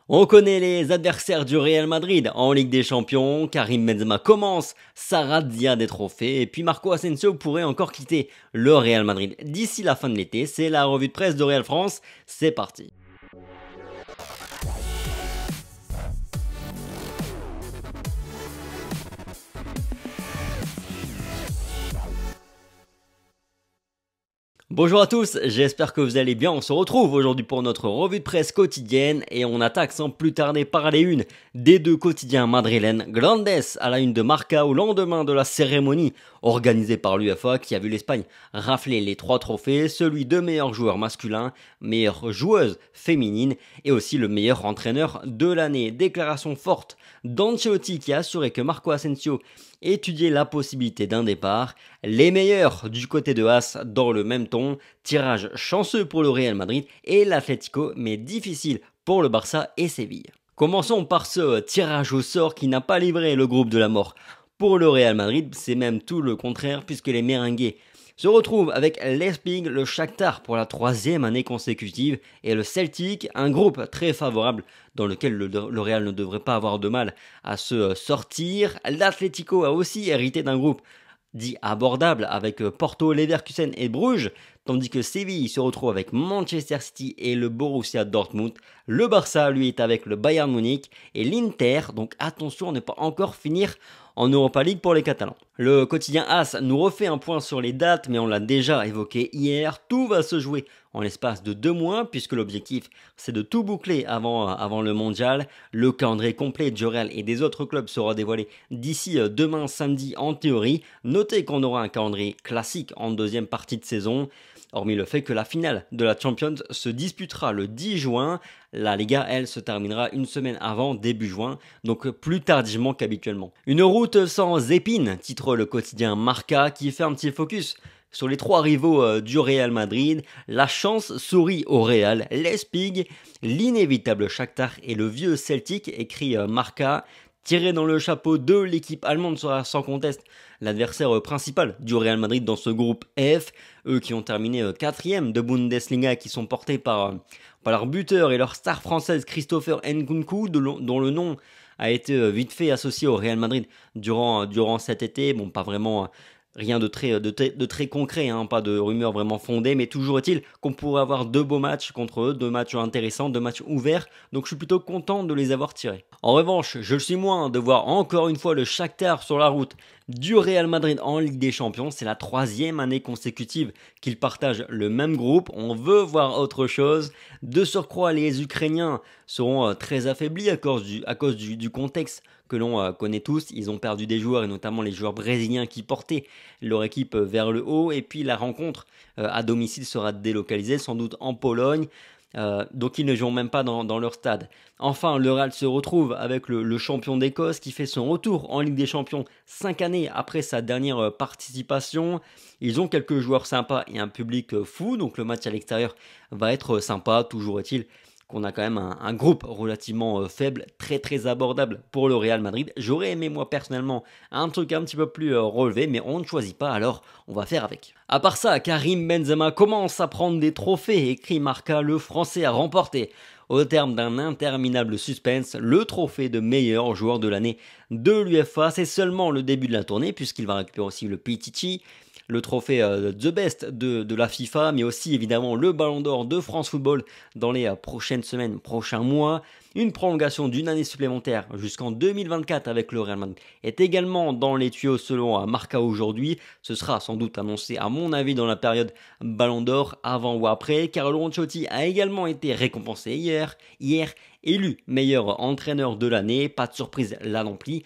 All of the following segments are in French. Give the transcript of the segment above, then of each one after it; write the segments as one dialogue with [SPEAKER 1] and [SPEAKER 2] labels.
[SPEAKER 1] On connaît les adversaires du Real Madrid en Ligue des Champions, Karim Benzema commence sa razzia des trophées et puis Marco Asensio pourrait encore quitter le Real Madrid d'ici la fin de l'été. C'est la revue de presse de Real France, c'est parti. Bonjour à tous, j'espère que vous allez bien. On se retrouve aujourd'hui pour notre revue de presse quotidienne et on attaque sans plus tarder par les unes des deux quotidiens madrilènes. Grandes à la une de Marca au lendemain de la cérémonie organisée par l'UEFA qui a vu l'Espagne rafler les 3 trophées, celui de meilleur joueur masculin, meilleure joueuse féminine et aussi le meilleur entraîneur de l'année. Déclaration forte d'Ancelotti qui a assuré que Marco Asensio étudiait la possibilité d'un départ. Les meilleurs du côté de As dans le même ton. Tirage chanceux pour le Real Madrid et l'Atlético, mais difficile pour le Barça et Séville. Commençons par ce tirage au sort qui n'a pas livré le groupe de la mort. Pour le Real Madrid, c'est même tout le contraire puisque les Merengues se retrouvent avec l'Espig, le Shakhtar pour la 3e année consécutive et le Celtic, un groupe très favorable dans lequel le Real ne devrait pas avoir de mal à se sortir. L'Atlético a aussi hérité d'un groupe dit abordable avec Porto, Leverkusen et Bruges, tandis que Séville se retrouve avec Manchester City et le Borussia Dortmund. Le Barça, lui, est avec le Bayern Munich et l'Inter, donc attention à ne pas encore finir en Europa League pour les Catalans. Le quotidien AS nous refait un point sur les dates, mais on l'a déjà évoqué hier, tout va se jouer en l'espace de 2 mois, puisque l'objectif c'est de tout boucler avant le mondial. Le calendrier complet du Real et des autres clubs sera dévoilé d'ici demain samedi en théorie. Notez qu'on aura un calendrier classique en deuxième partie de saison, hormis le fait que la finale de la Champions se disputera le 10 juin. La Liga, elle, se terminera une semaine avant, début juin, donc plus tardivement qu'habituellement. Une route sans épines, titre le quotidien Marca, qui fait un petit focus sur les 3 rivaux du Real Madrid. La chance sourit au Real, l'Espig, l'inévitable Shakhtar et le vieux Celtic, écrit Marca. Tiré dans le chapeau de l'équipe allemande sera sans conteste l'adversaire principal du Real Madrid dans ce groupe F. Eux qui ont terminé 4e de Bundesliga, qui sont portés par leur buteur et leur star française Christopher Nkunku, dont le nom a été vite fait associé au Real Madrid durant cet été. Bon, pas vraiment rien de très concret, hein, pas de rumeurs vraiment fondées, mais toujours est-il qu'on pourrait avoir 2 beaux matchs contre eux, 2 matchs intéressants, 2 matchs ouverts, donc je suis plutôt content de les avoir tirés. En revanche, je le suis moins de voir encore une fois le Shakhtar sur la route du Real Madrid en Ligue des Champions. C'est la 3e année consécutive qu'ils partagent le même groupe. On veut voir autre chose. De surcroît, les Ukrainiens seront très affaiblis à cause du contexte que l'on connaît tous. Ils ont perdu des joueurs, et notamment les joueurs brésiliens qui portaient leur équipe vers le haut. Et puis la rencontre à domicile sera délocalisée, sans doute en Pologne. Donc ils ne jouent même pas dans leur stade. Enfin, le Real se retrouve avec le champion d'Écosse qui fait son retour en Ligue des Champions 5 années après sa dernière participation. Ils ont quelques joueurs sympas et un public fou, donc le match à l'extérieur va être sympa. Toujours est-il qu'on a quand même un groupe relativement faible, très abordable pour le Real Madrid. J'aurais aimé moi personnellement un truc un petit peu plus relevé, mais on ne choisit pas, alors on va faire avec. À part ça, Karim Benzema commence à prendre des trophées, écrit Marca. Le Français a remporté, au terme d'un interminable suspense, le trophée de meilleur joueur de l'année de l'UEFA. C'est seulement le début de la tournée, puisqu'il va récupérer aussi le Pichichi, le trophée The Best de la FIFA, mais aussi évidemment le Ballon d'Or de France Football dans les prochaines semaines, prochains mois. Une prolongation d'une année supplémentaire jusqu'en 2024 avec le Real Madrid est également dans les tuyaux selon Marca aujourd'hui. Ce sera sans doute annoncé à mon avis dans la période Ballon d'Or, avant ou après. Carlo Ancelotti a également été récompensé hier élu meilleur entraîneur de l'année. Pas de surprise là non plus.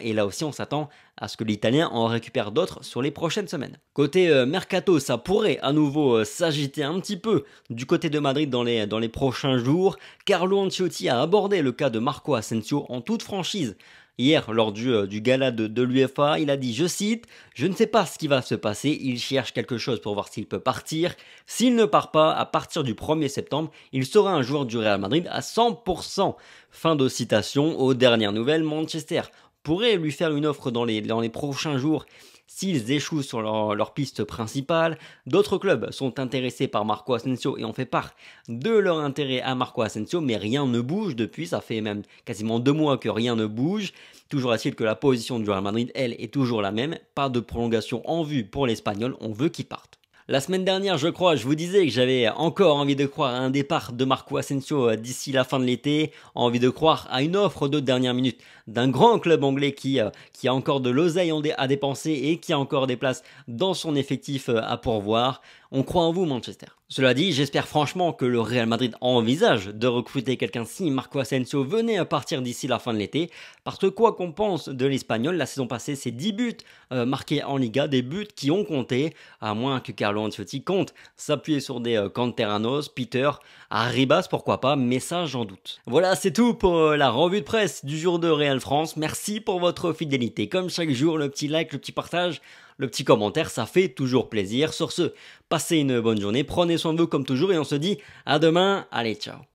[SPEAKER 1] Et là aussi on s'attend à ce que l'Italien en récupère d'autres sur les prochaines semaines. Côté Mercato, ça pourrait à nouveau s'agiter un petit peu du côté de Madrid dans les prochains jours. Carlo Ancelotti a abordé le cas de Marco Asensio en toute franchise. Hier, lors du gala de l'UEFA, il a dit, je cite, « Je ne sais pas ce qui va se passer, il cherche quelque chose pour voir s'il peut partir. S'il ne part pas, à partir du 1er septembre, il sera un joueur du Real Madrid à 100%. » Fin de citation. Aux dernières nouvelles, Manchester pourrait lui faire une offre dans les prochains jours s'ils échouent sur leur piste principale. D'autres clubs sont intéressés par Marco Asensio et on fait part de leur intérêt à Marco Asensio, mais rien ne bouge depuis, ça fait même quasiment 2 mois que rien ne bouge. Toujours est-il que la position du Real Madrid, elle, est toujours la même, pas de prolongation en vue pour l'Espagnol, on veut qu'il parte. La semaine dernière, je crois, je vous disais que j'avais encore envie de croire à un départ de Marco Asensio d'ici la fin de l'été, envie de croire à une offre de dernière minute d'un grand club anglais qui a encore de l'oseille à dépenser et qui a encore des places dans son effectif à pourvoir. On croit en vous, Manchester. Cela dit, j'espère franchement que le Real Madrid envisage de recruter quelqu'un si Marco Asensio venait à partir d'ici la fin de l'été, parce que quoi qu'on pense de l'Espagnol, la saison passée, c'est 10 buts marqués en Liga, des buts qui ont compté, à moins que Carlo Ancelotti compte s'appuyer sur des Canteranos, Peter, Arribas, pourquoi pas, mais ça j'en doute. Voilà, c'est tout pour la revue de presse du jour de Real France. Merci pour votre fidélité. Comme chaque jour, le petit like, le petit partage, le petit commentaire, ça fait toujours plaisir. Sur ce, passez une bonne journée, prenez soin de vous comme toujours et on se dit à demain. Allez, ciao.